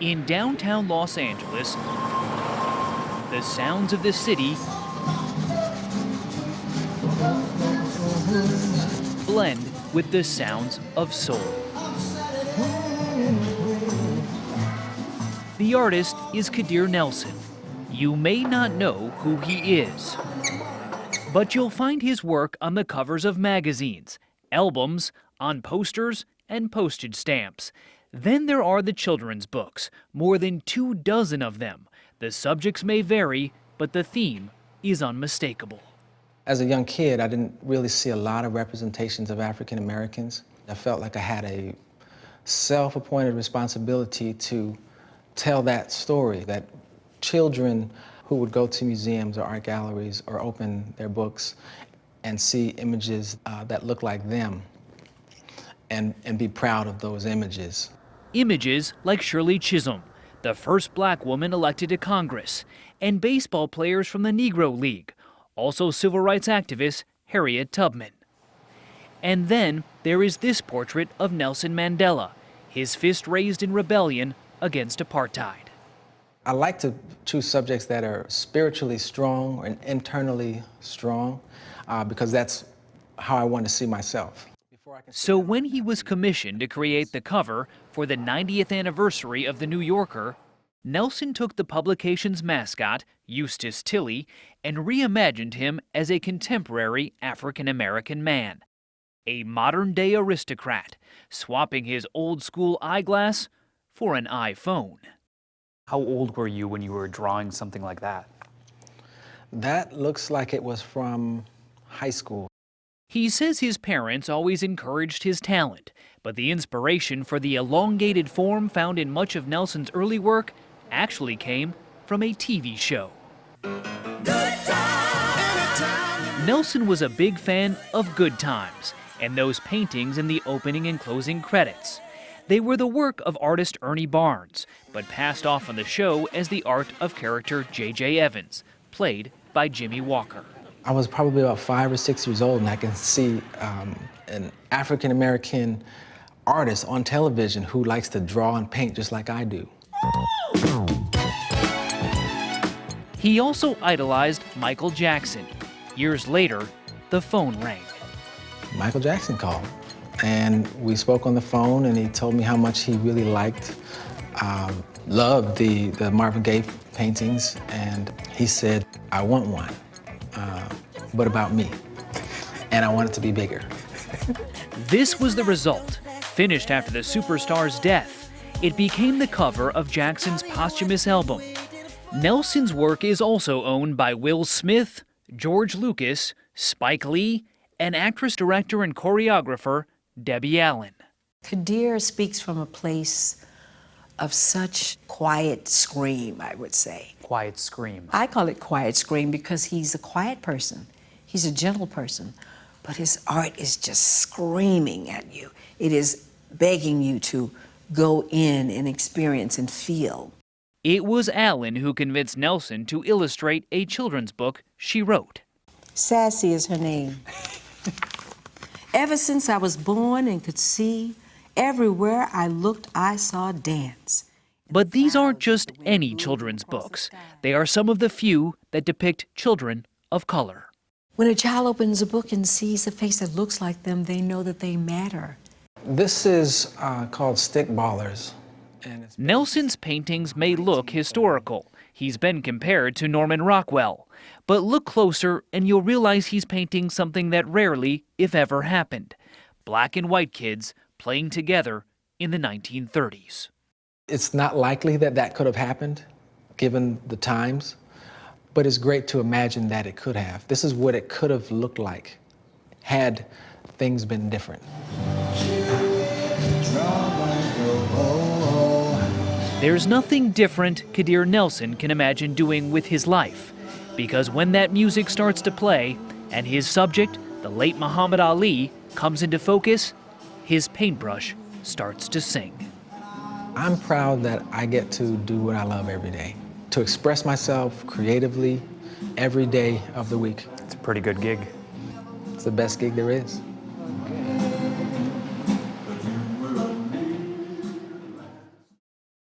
In downtown Los Angeles, the sounds of the city blend with the sounds of soul. The artist is Kadir Nelson. You may not know who he is, but you'll find his work on the covers of magazines, albums, on posters, and postage stamps. Then there are the children's books, more than 24 of them. The subjects may vary, but the theme is unmistakable. As a young kid, I didn't really see a lot of representations of African Americans. I felt like I had a self-appointed responsibility to tell that story, that children who would go to museums or art galleries or open their books and see images that look like them and be proud of those images. Images like Shirley Chisholm, the first black woman elected to Congress, and baseball players from the Negro League, also civil rights activist Harriet Tubman. And then there is this portrait of Nelson Mandela, his fist raised in rebellion against apartheid. I like to choose subjects that are spiritually strong and internally strong because that's how I want to see myself. So when he was commissioned to create the cover for the 90th anniversary of The New Yorker, Nelson took the publication's mascot, Eustace Tilley, and reimagined him as a contemporary African-American man, a modern-day aristocrat, swapping his old-school eyeglass for an iPhone. How old were you when you were drawing something like that? That looks like it was from high school. He says his parents always encouraged his talent, but the inspiration for the elongated form found in much of Nelson's early work actually came from a TV show. Nelson was a big fan of Good Times and those paintings in the opening and closing credits. They were the work of artist Ernie Barnes, but passed off on the show as the art of character J.J. Evans, played by Jimmy Walker. I was probably about 5 or 6 years old, and I can see an African-American artist on television who likes to draw and paint just like I do. He also idolized Michael Jackson. Years later, the phone rang. Michael Jackson called, and we spoke on the phone, and he told me how much he really loved the Marvin Gaye paintings, and he said, I want one. But about me, and I want it to be bigger. This was the result. Finished after the superstar's death, it became the cover of Jackson's posthumous album. Nelson's work is also owned by Will Smith, George Lucas, Spike Lee, and actress, director, and choreographer Debbie Allen. Kadir speaks from a place of such quiet scream, I would say. Quiet scream. I call it quiet scream because he's a quiet person. He's a gentle person, but his art is just screaming at you. It is begging you to go in and experience and feel. It was Allen who convinced Nelson to illustrate a children's book she wrote. Sassy is her name. Ever since I was born and could see, everywhere I looked, I saw dance. But these aren't just any children's books. They are some of the few that depict children of color. When a child opens a book and sees a face that looks like them, they know that they matter. This is called Stick Ballers. Nelson's paintings may look historical. He's been compared to Norman Rockwell. But look closer and you'll realize he's painting something that rarely, if ever, happened. Black and white kids playing together in the 1930s. It's not likely that that could have happened, given the times, but it's great to imagine that it could have. This is what it could have looked like had things been different. There's nothing different Kadir Nelson can imagine doing with his life, because when that music starts to play and his subject, the late Muhammad Ali, comes into focus, his paintbrush starts to sing. I'm proud that I get to do what I love every day, to express myself creatively every day of the week. It's a pretty good gig. It's the best gig there is.